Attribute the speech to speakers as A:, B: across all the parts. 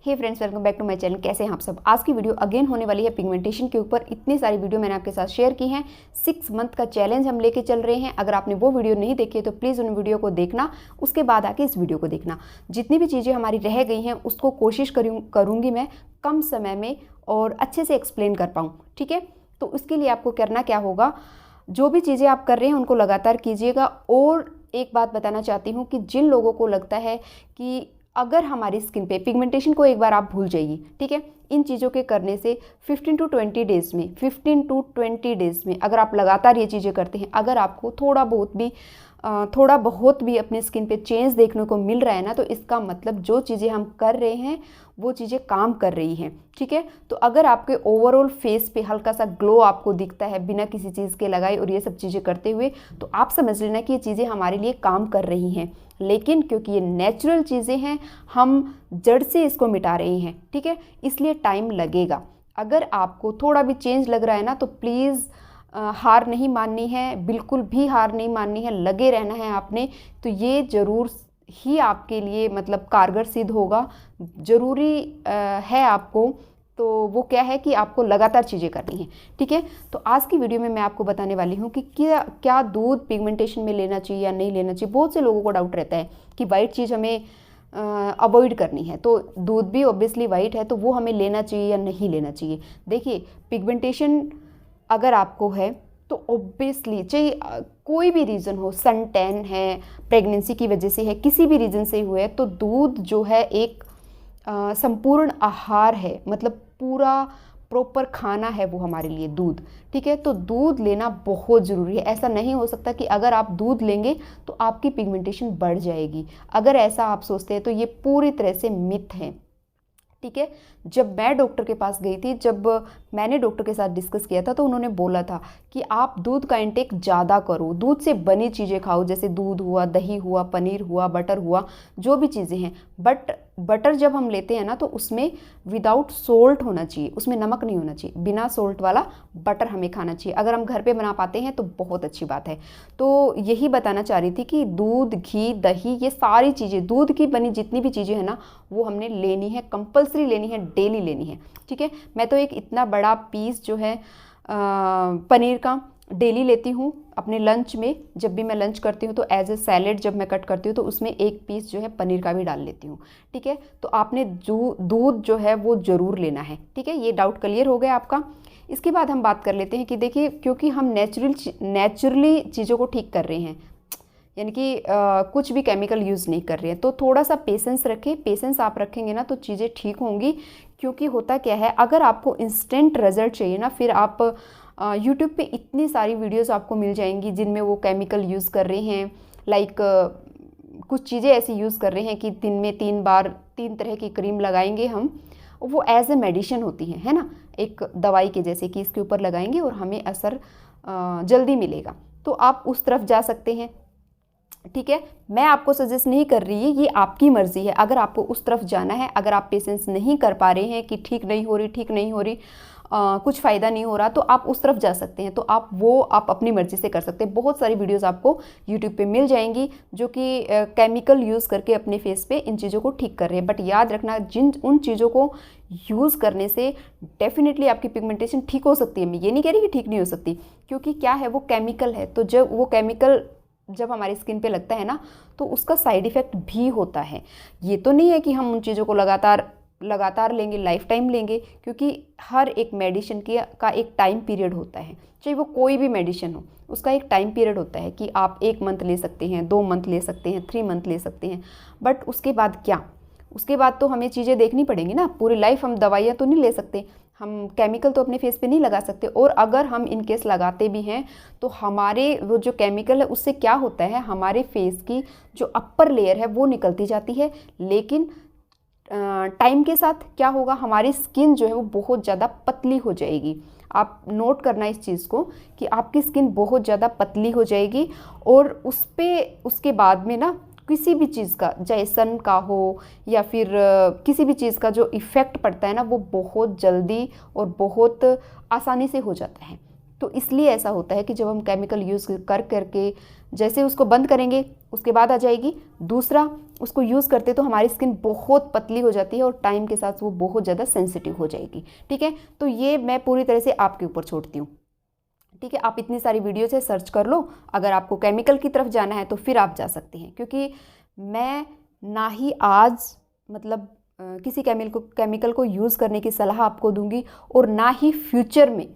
A: Hey friends, welcome back to my channel. कैसे हैं आप सब। आज की वीडियो अगेन होने वाली है पिगमेंटेशन के ऊपर। इतनी सारी वीडियो मैंने आपके साथ शेयर की हैं। 6 मंथ का चैलेंज हम लेके चल रहे हैं। अगर आपने वो वीडियो नहीं देखी है तो प्लीज़ उन वीडियो को देखना, उसके बाद आके इस वीडियो को देखना। जितनी भी चीज़ें हमारी रह गई हैं उसको कोशिश करूँगी मैं कम समय में और अच्छे से एक्सप्लेन कर पाऊँ, ठीक है। तो उसके लिए आपको करना क्या होगा, जो भी चीज़ें आप कर रहे हैं उनको लगातार कीजिएगा। और एक बात बताना चाहती हूँ कि जिन लोगों को लगता है कि अगर हमारी स्किन पे पिगमेंटेशन को एक बार आप भूल जाइए, ठीक है, इन चीज़ों के करने से 15 टू 20 डेज़ में अगर आप लगातार ये चीज़ें करते हैं, अगर आपको थोड़ा बहुत भी अपने स्किन पे चेंज देखने को मिल रहा है ना, तो इसका मतलब जो चीज़ें हम कर रहे हैं वो चीज़ें काम कर रही हैं, ठीक है। तो अगर आपके ओवरऑल फेस पे हल्का सा ग्लो आपको दिखता है बिना किसी चीज़ के लगाए और ये सब चीज़ें करते हुए, तो आप समझ लेना कि ये चीज़ें हमारे लिए काम कर रही हैं। लेकिन क्योंकि ये नेचुरल चीज़ें हैं, हम जड़ से इसको मिटा रहे हैं, ठीक है, इसलिए टाइम लगेगा। अगर आपको थोड़ा भी चेंज लग रहा है ना, तो प्लीज़ हार नहीं माननी है, बिल्कुल भी हार नहीं माननी है, लगे रहना है आपने। तो ये ज़रूर ही आपके लिए मतलब कारगर सिद्ध होगा। ज़रूरी है आपको, तो वो क्या है कि आपको लगातार चीज़ें करनी है, ठीक है। तो आज की वीडियो में मैं आपको बताने वाली हूँ कि क्या दूध पिगमेंटेशन में लेना चाहिए या नहीं लेना चाहिए। बहुत से लोगों को डाउट रहता है कि वाइट चीज़ हमें अवॉइड करनी है, तो दूध भी ऑब्वियसली वाइट है, तो वो हमें लेना चाहिए या नहीं लेना चाहिए। देखिए, पिगमेंटेशन अगर आपको है तो ऑब्वियसली चाहिए, कोई भी रीज़न हो, सन टैन है, प्रेगनेंसी की वजह से है, किसी भी रीज़न से हुए, तो दूध जो है एक संपूर्ण आहार है, मतलब पूरा प्रॉपर खाना है वो हमारे लिए दूध, ठीक है। तो दूध लेना बहुत ज़रूरी है। ऐसा नहीं हो सकता कि अगर आप दूध लेंगे तो आपकी पिगमेंटेशन बढ़ जाएगी। अगर ऐसा आप सोचते हैं तो ये पूरी तरह से मिथ है, ठीक है। जब मैं डॉक्टर के पास गई थी, जब मैंने डॉक्टर के साथ डिस्कस किया था, तो उन्होंने बोला था कि आप दूध का इंटेक ज़्यादा करो, दूध से बनी चीज़ें खाओ, जैसे दूध हुआ, दही हुआ, पनीर हुआ, बटर हुआ, जो भी चीज़ें हैं। बट बटर जब हम लेते हैं ना, तो उसमें विदाउट सोल्ट होना चाहिए, उसमें नमक नहीं होना चाहिए। बिना सोल्ट वाला बटर हमें खाना चाहिए। अगर हम घर पे बना पाते हैं तो बहुत अच्छी बात है। तो यही बताना चाह रही थी कि दूध, घी, दही, ये सारी चीज़ें, दूध की बनी जितनी भी चीज़ें हैं ना, वो हमने लेनी है, कंपल्सरी लेनी है, डेली लेनी है, ठीक है। मैं तो एक इतना बड़ा पीस जो है पनीर का डेली लेती हूँ अपने लंच में। जब भी मैं लंच करती हूँ तो एज ए सैलेड जब मैं कट करती हूँ तो उसमें एक पीस जो है पनीर का भी डाल लेती हूँ, ठीक है। तो आपने दूध जो है वो ज़रूर लेना है, ठीक है। ये डाउट क्लियर हो गया आपका। इसके बाद हम बात कर लेते हैं कि देखिए, क्योंकि हम नेचुरली चीज़ों को ठीक कर रहे हैं, यानी कि कुछ भी केमिकल यूज़ नहीं कर रहे हैं, तो थोड़ा सा पेशेंस रखें। पेशेंस आप रखेंगे ना तो चीज़ें ठीक होंगी। क्योंकि होता क्या है, अगर आपको इंस्टेंट रिजल्ट चाहिए ना, फिर आप यूट्यूब पे इतनी सारी वीडियोस आपको मिल जाएंगी जिनमें वो केमिकल यूज़ कर रहे हैं। लाइक कुछ चीज़ें ऐसी यूज़ कर रहे हैं कि दिन में 3 बार 3 तरह की क्रीम लगाएंगे हम, वो एज ए मेडिसिन होती है ना, एक दवाई के जैसे कि इसके ऊपर लगाएंगे और हमें असर जल्दी मिलेगा। तो आप उस तरफ जा सकते हैं, ठीक है। मैं आपको सजेस्ट नहीं कर रही है, ये आपकी मर्ज़ी है। अगर आपको उस तरफ जाना है, अगर आप पेशेंस नहीं कर पा रहे हैं कि ठीक नहीं हो रही, कुछ फ़ायदा नहीं हो रहा, तो आप उस तरफ जा सकते हैं। तो आप अपनी मर्ज़ी से कर सकते हैं। बहुत सारी वीडियोस आपको यूट्यूब पे मिल जाएंगी जो कि केमिकल यूज़ करके अपने फेस पे इन चीज़ों को ठीक कर रहे हैं। बट याद रखना, उन चीज़ों को यूज़ करने से डेफिनेटली आपकी पिगमेंटेशन ठीक हो सकती है। मैं ये नहीं कह रही कि ठीक नहीं हो सकती, क्योंकि क्या है, वो केमिकल है। तो जब वो केमिकल जब हमारी स्किन पे लगता है ना, तो उसका साइड इफ़ेक्ट भी होता है। ये तो नहीं है कि हम उन चीज़ों को लगातार लेंगे, लाइफ टाइम लेंगे, क्योंकि हर एक मेडिसिन का एक टाइम पीरियड होता है। चाहे वो कोई भी मेडिसिन हो, उसका एक टाइम पीरियड होता है कि आप 1 मंथ ले सकते हैं, 2 मंथ ले सकते हैं, 3 मंथ ले सकते हैं। बट उसके बाद क्या, उसके बाद तो हमें चीज़ें देखनी पड़ेंगी ना। पूरी लाइफ हम दवाइयाँ तो नहीं ले सकते, हम केमिकल तो अपने फेस पे नहीं लगा सकते। और अगर हम इन केस लगाते भी हैं तो हमारे वो जो केमिकल है उससे क्या होता है, हमारे फेस की जो अपर लेयर है वो निकलती जाती है। लेकिन टाइम के साथ क्या होगा, हमारी स्किन जो है वो बहुत ज़्यादा पतली हो जाएगी। आप नोट करना इस चीज़ को कि आपकी स्किन बहुत ज़्यादा पतली हो जाएगी। और उसके बाद में ना, किसी भी चीज़ का, चाहे सन का हो या फिर किसी भी चीज़ का जो इफ़ेक्ट पड़ता है ना, वो बहुत जल्दी और बहुत आसानी से हो जाता है, तो इसलिए ऐसा होता है कि जब हम केमिकल यूज़ कर करके जैसे उसको बंद करेंगे उसके बाद आ जाएगी। दूसरा, उसको यूज़ करते तो हमारी स्किन बहुत पतली हो जाती है और टाइम के साथ वो बहुत ज़्यादा सेंसिटिव हो जाएगी। ठीक है, तो ये मैं पूरी तरह से आपके ऊपर छोड़ती हूँ। ठीक है, आप इतनी सारी वीडियो से सर्च कर लो, अगर आपको केमिकल की तरफ जाना है तो फिर आप जा सकती हैं, क्योंकि मैं ना ही आज मतलब किसी केमिकल को यूज़ करने की सलाह आपको दूंगी और ना ही फ्यूचर में,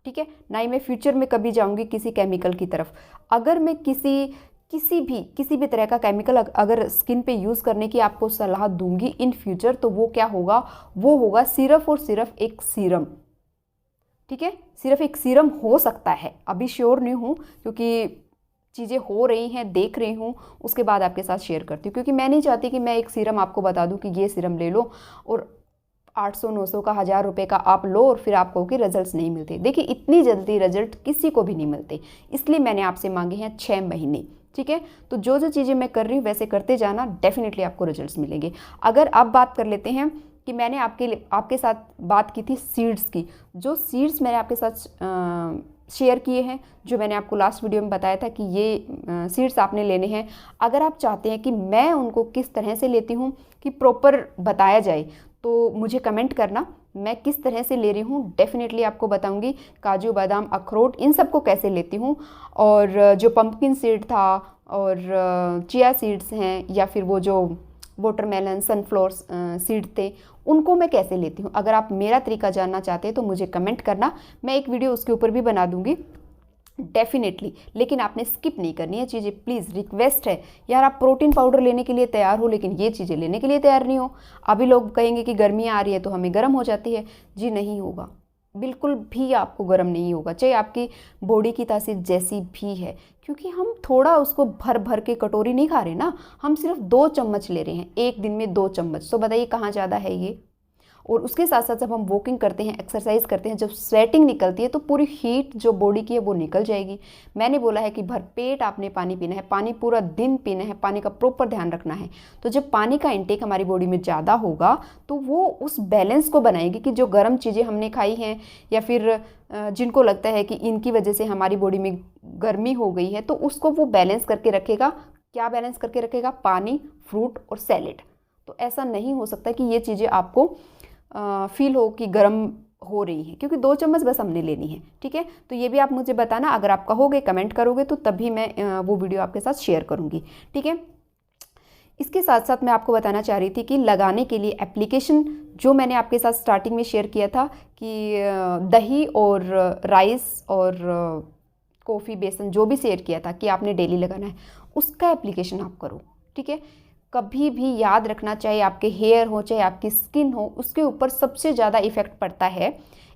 A: ठीक है, ना ही मैं फ्यूचर में कभी जाऊंगी किसी केमिकल की तरफ। अगर मैं किसी भी तरह का केमिकल अगर स्किन पे यूज़ करने की आपको सलाह दूंगी इन फ्यूचर, तो वो क्या होगा, वो होगा सिर्फ और सिर्फ एक सीरम। ठीक है, सिर्फ एक सीरम हो सकता है, अभी श्योर नहीं हूँ क्योंकि चीज़ें हो रही हैं, देख रही हूँ, उसके बाद आपके साथ शेयर करती हूँ, क्योंकि मैं नहीं चाहती कि मैं एक सीरम आपको बता दूँ कि ये सीरम ले लो और 800-900 का 1000 रुपये का आप लो और फिर आपको कि रिजल्ट्स नहीं मिलते। देखिए, इतनी जल्दी रिजल्ट किसी को भी नहीं मिलते, इसलिए मैंने आपसे मांगे हैं 6 महीने। ठीक है, तो जो जो चीज़ें मैं कर रही हूँ वैसे करते जाना, डेफिनेटली आपको रिजल्ट्स मिलेंगे। अगर अब बात कर लेते हैं कि मैंने आपके साथ बात की थी सीड्स की, जो सीड्स मैंने आपके साथ शेयर किए हैं, जो मैंने आपको लास्ट वीडियो में बताया था कि ये सीड्स आपने लेने हैं। अगर आप चाहते हैं कि मैं उनको किस तरह से लेती हूँ कि प्रॉपर बताया जाए, तो मुझे कमेंट करना, मैं किस तरह से ले रही हूँ डेफिनेटली आपको बताऊँगी। काजू, बादाम, अखरोट, इन सबको कैसे लेती हूँ, और जो पंपकिन सीड था और चिया सीड्स हैं, या फिर वो जो वाटरमेलन, सनफ्लावर सीड थे, उनको मैं कैसे लेती हूँ। अगर आप मेरा तरीका जानना चाहते हैं तो मुझे कमेंट करना, मैं एक वीडियो उसके ऊपर भी बना दूँगी डेफिनेटली। लेकिन आपने स्किप नहीं करनी है चीज़ें, प्लीज़ रिक्वेस्ट है यार। आप प्रोटीन पाउडर लेने के लिए तैयार हो लेकिन ये चीज़ें लेने के लिए तैयार नहीं हो। अभी लोग कहेंगे कि गर्मियाँ आ रही है तो हमें गर्म हो जाती है। जी नहीं होगा, बिल्कुल भी आपको गर्म नहीं होगा, चाहे आपकी बॉडी की तासीर जैसी भी है, क्योंकि हम थोड़ा उसको भर भर के कटोरी नहीं खा रहे ना, हम सिर्फ 2 चम्मच ले रहे हैं, एक दिन में 2 चम्मच। तो बताइए कहाँ ज़्यादा है ये। और उसके साथ साथ जब हम वॉकिंग करते हैं, एक्सरसाइज करते हैं, जब स्वेटिंग निकलती है तो पूरी हीट जो बॉडी की है वो निकल जाएगी। मैंने बोला है कि भरपेट आपने पानी पीना है, पानी पूरा दिन पीना है, पानी का प्रॉपर ध्यान रखना है। तो जब पानी का इंटेक हमारी बॉडी में ज़्यादा होगा तो वो उस बैलेंस को बनाएगी कि जो गर्म चीज़ें हमने खाई हैं या फिर जिनको लगता है कि इनकी वजह से हमारी बॉडी में गर्मी हो गई है, तो उसको वो बैलेंस करके रखेगा। क्या बैलेंस करके रखेगा? पानी, फ्रूट और सैलेड। तो ऐसा नहीं हो सकता कि ये चीज़ें आपको फील हो कि गर्म हो रही हैं, क्योंकि 2 चम्मच बस हमने लेनी है। ठीक है, तो ये भी आप मुझे बताना, अगर आप कहोगे, कमेंट करोगे तो तभी मैं वो वीडियो आपके साथ शेयर करूँगी। ठीक है, इसके साथ साथ मैं आपको बताना चाह रही थी कि लगाने के लिए एप्लीकेशन जो मैंने आपके साथ स्टार्टिंग में शेयर किया था कि दही और राइस और कॉफ़ी, बेसन, जो भी शेयर किया था कि आपने डेली लगाना है, उसका एप्लीकेशन आप करो। ठीक है, कभी भी याद रखना, चाहे आपके हेयर हो चाहे आपकी स्किन हो, उसके ऊपर सबसे ज़्यादा इफ़ेक्ट पड़ता है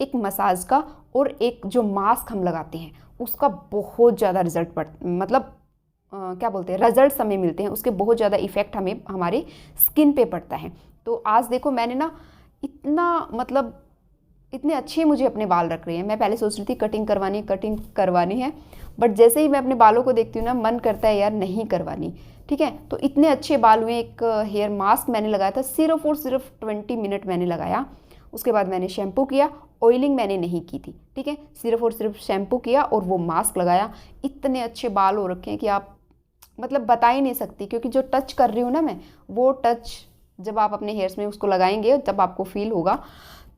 A: एक मसाज का, और एक जो मास्क हम लगाते हैं उसका बहुत ज़्यादा रिजल्ट मतलब क्या बोलते हैं, रिजल्ट्स हमें मिलते हैं, उसके बहुत ज़्यादा इफ़ेक्ट हमें हमारे स्किन पे पड़ता है। तो आज देखो, मैंने ना इतने अच्छे मुझे अपने बाल रख रहे हैं। मैं पहले सोच रही थी कटिंग करवानी है, बट जैसे ही मैं अपने बालों को देखती हूँ ना, मन करता है यार नहीं करवानी। ठीक है, तो इतने अच्छे बाल हुए। एक हेयर मास्क मैंने लगाया था, सिर्फ और सिर्फ 20 मिनट मैंने लगाया। उसके बाद मैंने शैम्पू किया, ऑयलिंग मैंने नहीं की थी। ठीक है, सिर्फ और सिर्फ शैम्पू किया और वो मास्क लगाया। इतने अच्छे बाल हो रखे हैं कि आप मतलब बता ही नहीं सकती, क्योंकि जो टच कर रही हूँ ना मैं, वो टच जब आप अपने हेयर्स में उसको लगाएंगे तब आपको फील होगा।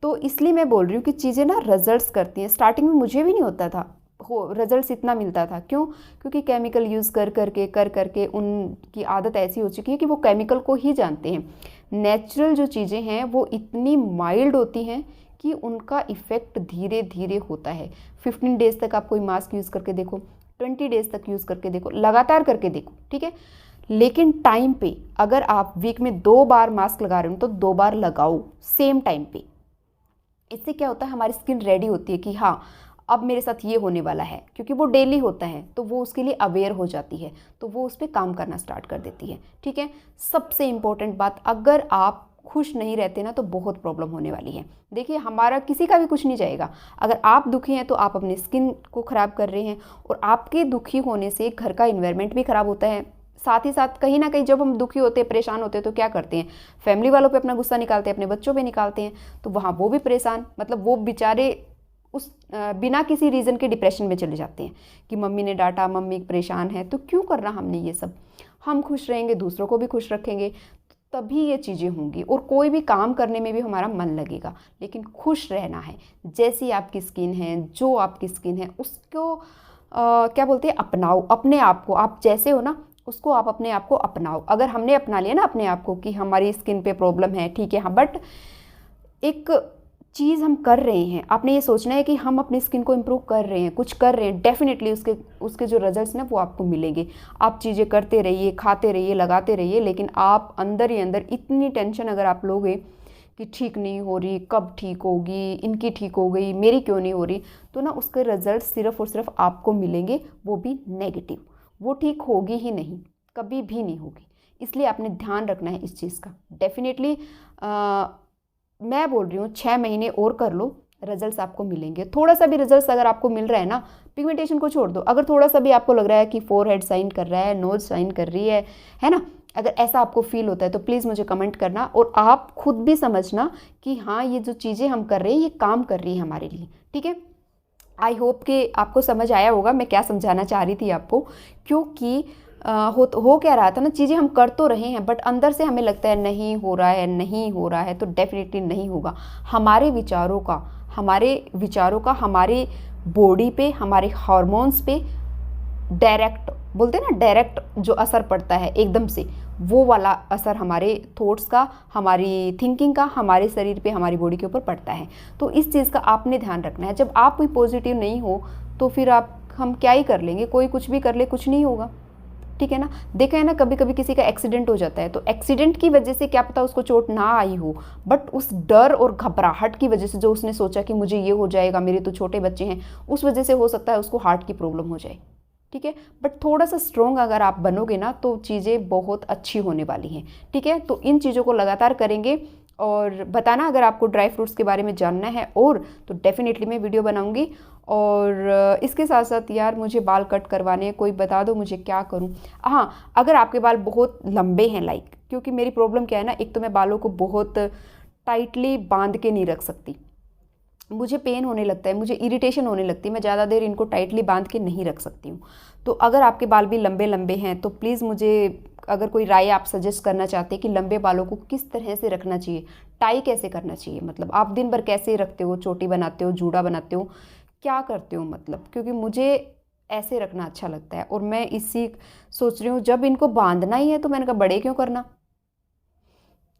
A: तो इसलिए मैं बोल रही हूँ कि चीज़ें ना रिजल्ट्स करती हैं। स्टार्टिंग में मुझे भी नहीं होता था रिजल्ट्स इतना मिलता था। क्यों? क्योंकि केमिकल यूज़ कर करके उनकी आदत ऐसी हो चुकी है कि वो केमिकल को ही जानते हैं। नेचुरल जो चीज़ें हैं वो इतनी माइल्ड होती हैं कि उनका इफ़ेक्ट धीरे धीरे होता है। 15 डेज़ तक आप कोई मास्क यूज़ करके देखो, 20 डेज़ तक यूज़ करके देखो, लगातार करके देखो। ठीक है, लेकिन टाइम पे, अगर आप वीक में 2 बार मास्क लगा रहे हो तो 2 बार लगाओ सेम टाइम पे। इससे क्या होता है, हमारी स्किन रेडी होती है कि हाँ अब मेरे साथ ये होने वाला है, क्योंकि वो डेली होता है तो वो उसके लिए अवेयर हो जाती है, तो वो उस पर काम करना स्टार्ट कर देती है। ठीक है, सबसे इम्पोर्टेंट बात, अगर आप खुश नहीं रहते ना तो बहुत प्रॉब्लम होने वाली है। देखिए, हमारा किसी का भी कुछ नहीं जाएगा। अगर आप दुखी हैं तो आप अपनी स्किन को ख़राब कर रहे हैं, और आपके दुखी होने से घर का इन्वायरमेंट भी ख़राब होता है। साथ ही साथ कहीं ना कहीं जब हम दुखी होते हैं, परेशान होते हैं, तो क्या करते हैं, फैमिली वालों पे अपना गुस्सा निकालते हैं, अपने बच्चों पे निकालते हैं, तो वहाँ वो भी परेशान, मतलब वो बेचारे उस बिना किसी रीज़न के डिप्रेशन में चले जाते हैं कि मम्मी ने डांटा, मम्मी परेशान है, तो क्यों करना हमने ये सब। हम खुश रहेंगे, दूसरों को भी खुश रखेंगे, तभी ये चीज़ें होंगी और कोई भी काम करने में भी हमारा मन लगेगा। लेकिन खुश रहना है, जैसी आपकी स्किन है, जो आपकी स्किन है उसको क्या बोलते हैं, अपनाओ अपने आप को। आप जैसे हो ना उसको आप अपने आप को अपनाओ। अगर हमने अपना लिया ना अपने आप को कि हमारी स्किन पे प्रॉब्लम है, ठीक है हाँ, बट एक चीज़ हम कर रहे हैं, आपने ये सोचना है कि हम अपनी स्किन को इम्प्रूव कर रहे हैं, कुछ कर रहे हैं, डेफिनेटली उसके जो रिजल्ट्स ना वो आपको मिलेंगे। आप चीज़ें करते रहिए, खाते रहिए, लगाते रहिए, लेकिन आप अंदर ही अंदर इतनी टेंशन अगर आप लोगे कि ठीक नहीं हो रही, कब ठीक होगी, इनकी ठीक हो गई, मेरी क्यों नहीं हो रही, तो ना उसके रिजल्ट सिर्फ और सिर्फ आपको मिलेंगे, वो भी नेगेटिव। वो ठीक होगी ही नहीं, कभी भी नहीं होगी। इसलिए आपने ध्यान रखना है इस चीज़ का। डेफिनेटली मैं बोल रही हूँ 6 महीने और कर लो, रिजल्ट्स आपको मिलेंगे। थोड़ा सा भी रिजल्ट्स अगर आपको मिल रहा है ना, पिगमेंटेशन को छोड़ दो, अगर थोड़ा सा भी आपको लग रहा है कि फोरहेड शाइन कर रहा है, नोज शाइन कर रही है ना, अगर ऐसा आपको फील होता है तो प्लीज़ मुझे कमेंट करना और आप खुद भी समझना कि हाँ ये जो चीज़ें हम कर रहे हैं ये काम कर रही है हमारे लिए, ठीक है। आई होप कि आपको समझ आया होगा मैं क्या समझाना चाह रही थी आपको, क्योंकि हो क्या रहा था ना, चीज़ें हम कर तो रहे हैं बट अंदर से हमें लगता है नहीं हो रहा है, नहीं हो रहा है, तो डेफिनेटली नहीं होगा। हमारे विचारों का हमारे बॉडी पे, हमारे हार्मोन्स पे डायरेक्ट, बोलते हैं ना डायरेक्ट जो असर पड़ता है एकदम से, वो वाला असर हमारे थॉट्स का, हमारी थिंकिंग का, हमारे शरीर पे, हमारी बॉडी के ऊपर पड़ता है। तो इस चीज़ का आपने ध्यान रखना है। जब आप कोई पॉजिटिव नहीं हो तो फिर हम क्या ही कर लेंगे, कोई कुछ भी कर ले कुछ नहीं होगा, ठीक है ना। देखा है ना, कभी कभी किसी का एक्सीडेंट हो जाता है तो एक्सीडेंट की वजह से क्या पता उसको चोट ना आई हो, बट उस डर और घबराहट की वजह से जो उसने सोचा कि मुझे ये हो जाएगा, मेरे तो छोटे बच्चे हैं, उस वजह से हो सकता है उसको हार्ट की प्रॉब्लम हो जाए, ठीक है। बट थोड़ा सा स्ट्रॉन्ग अगर आप बनोगे ना तो चीज़ें बहुत अच्छी होने वाली हैं, ठीक है। तो इन चीज़ों को लगातार करेंगे और बताना अगर आपको ड्राई फ्रूट्स के बारे में जानना है और तो डेफिनेटली मैं वीडियो बनाऊंगी। और इसके साथ साथ यार मुझे बाल कट करवाने हैं, कोई बता दो मुझे क्या करूं। हाँ, अगर आपके बाल बहुत लंबे हैं क्योंकि मेरी प्रॉब्लम क्या है ना, एक तो मैं बालों को बहुत टाइटली बांध के नहीं रख सकती, मुझे पेन होने लगता है, मुझे इरिटेशन होने लगती है, मैं ज़्यादा देर इनको टाइटली बांध के नहीं रख सकती हूँ। तो अगर आपके बाल भी लंबे लंबे हैं तो प्लीज़ मुझे अगर कोई राय आप सजेस्ट करना चाहते हैं कि लंबे बालों को किस तरह से रखना चाहिए, टाई कैसे करना चाहिए, मतलब आप दिन भर कैसे रखते हो, चोटी बनाते हो, जूड़ा बनाते हो, क्या करते हो, मतलब क्योंकि मुझे ऐसे रखना अच्छा लगता है। और मैं इसी सोच रही हूँ जब इनको बांधना ही है तो मैंने कहा बड़े क्यों करना,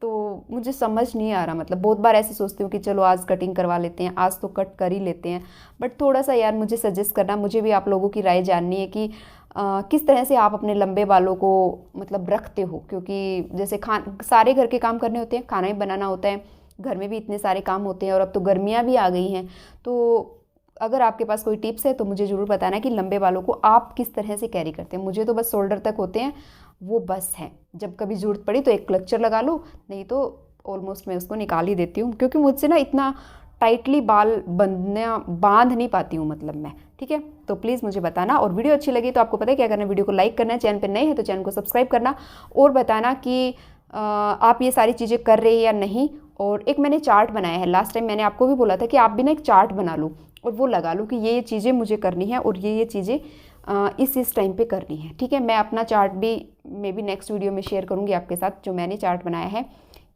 A: तो मुझे समझ नहीं आ रहा। मतलब बहुत बार ऐसे सोचती हूँ कि चलो आज कटिंग करवा लेते हैं, आज तो कट कर ही लेते हैं, बट थोड़ा सा यार मुझे सजेस्ट करना, मुझे भी आप लोगों की राय जाननी है कि किस तरह से आप अपने लंबे बालों को मतलब रखते हो। क्योंकि जैसे सारे घर के काम करने होते हैं, खाना भी बनाना होता है, घर में भी इतने सारे काम होते हैं और अब तो गर्मियाँ भी आ गई हैं। तो अगर आपके पास कोई टिप्स है तो मुझे ज़रूर बताना कि लंबे बालों को आप किस तरह से कैरी करते हैं। मुझे तो बस शोल्डर तक होते हैं, वो बस है, जब कभी ज़रूरत पड़ी तो एक क्लचर लगा लो, नहीं तो ऑलमोस्ट मैं उसको निकाल ही देती हूँ, क्योंकि मुझसे ना इतना टाइटली बाल बांध नहीं पाती हूँ मतलब मैं, ठीक है। तो प्लीज़ मुझे बताना, और वीडियो अच्छी लगी तो आपको पता है क्या करना है, वीडियो को लाइक करना है, चैनल पर नए हैं तो चैनल को सब्सक्राइब करना और बताना कि आप ये सारी चीज़ें कर रहे हैं या नहीं। और एक मैंने चार्ट बनाया है, लास्ट टाइम मैंने आपको भी बोला था कि आप भी ना एक चार्ट बना लो और वो लगा लो कि ये चीज़ें मुझे करनी है और ये चीज़ें इस टाइम पे करनी है, ठीक है। मैं अपना चार्ट भी मे बी नेक्स्ट वीडियो में शेयर करूँगी आपके साथ, जो मैंने चार्ट बनाया है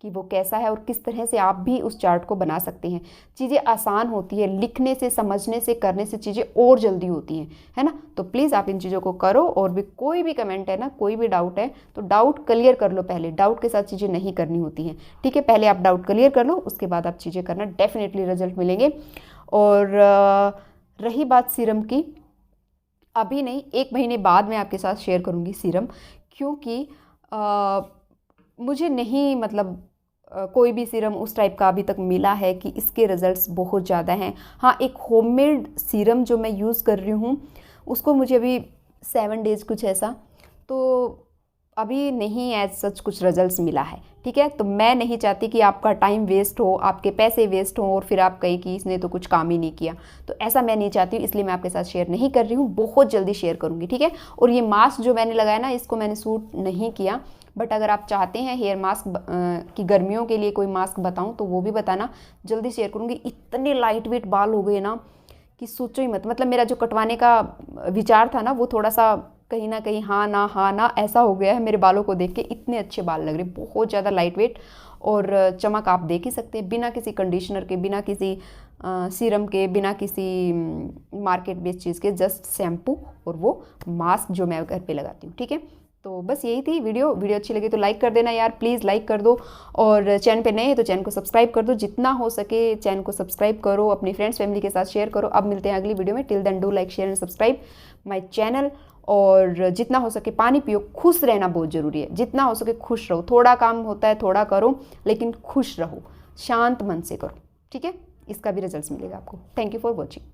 A: कि वो कैसा है और किस तरह से आप भी उस चार्ट को बना सकते हैं। चीज़ें आसान होती है, लिखने से, समझने से, करने से चीज़ें और जल्दी होती हैं, है ना। तो प्लीज़ आप इन चीज़ों को करो। और भी कोई भी कमेंट है ना, कोई भी डाउट है तो डाउट क्लियर कर लो पहले, डाउट के साथ चीज़ें नहीं करनी होती हैं, ठीक है। पहले आप डाउट क्लियर कर लो, उसके बाद आप चीज़ें करना, डेफिनेटली रिजल्ट मिलेंगे। और रही बात सीरम की, अभी नहीं, 1 महीने बाद मैं आपके साथ शेयर करूँगी सीरम, क्योंकि मुझे नहीं मतलब कोई भी सीरम उस टाइप का अभी तक मिला है कि इसके रिज़ल्ट्स बहुत ज़्यादा हैं। हाँ, एक होममेड सीरम जो मैं यूज़ कर रही हूँ उसको मुझे अभी 7 डेज़ कुछ ऐसा, तो अभी नहीं एज सच कुछ रिजल्ट्स मिला है, ठीक है। तो मैं नहीं चाहती कि आपका टाइम वेस्ट हो, आपके पैसे वेस्ट हो और फिर आप कहें कि इसने तो कुछ काम ही नहीं किया, तो ऐसा मैं नहीं चाहती हूँ, इसलिए मैं आपके साथ शेयर नहीं कर रही हूँ, बहुत जल्दी शेयर करूँगी, ठीक है। और ये मास्क जो मैंने लगाया ना, इसको मैंने सूट नहीं किया, बट अगर आप चाहते हैं हेयर मास्क की गर्मियों के लिए कोई मास्क बताऊँ तो वो भी बताना, जल्दी शेयर करूँगी। इतने लाइट वेट बाल हो गए ना कि सोचो ही मत, मतलब मेरा जो कटवाने का विचार था ना वो थोड़ा सा कहीं ना कहीं हाँ ना ऐसा हो गया है। मेरे बालों को देख के इतने अच्छे बाल लग रहे, बहुत ज़्यादा लाइट वेट और चमक आप देख ही सकते हैं, बिना किसी कंडीशनर के, बिना किसी सीरम के, बिना किसी मार्केट बेस्ड चीज़ के, जस्ट शैम्पू और वो मास्क जो मैं घर पे लगाती हूँ। ठीक है, तो बस यही थी वीडियो अच्छी लगी तो लाइक कर देना यार, प्लीज़ लाइक कर दो, और चैनल पे नए हैं तो चैनल को सब्सक्राइब कर दो, जितना हो सके चैनल को सब्सक्राइब करो, अपनी फ्रेंड्स फैमिली के साथ शेयर करो। अब मिलते हैं अगली वीडियो में, till then do like share and subscribe my channel. और जितना हो सके पानी पियो, खुश रहना बहुत ज़रूरी है, जितना हो सके खुश रहो, थोड़ा काम होता है थोड़ा करो लेकिन खुश रहो, शांत मन से करो। ठीक है, इसका भी रिजल्ट मिलेगा आपको। Thank you for watching.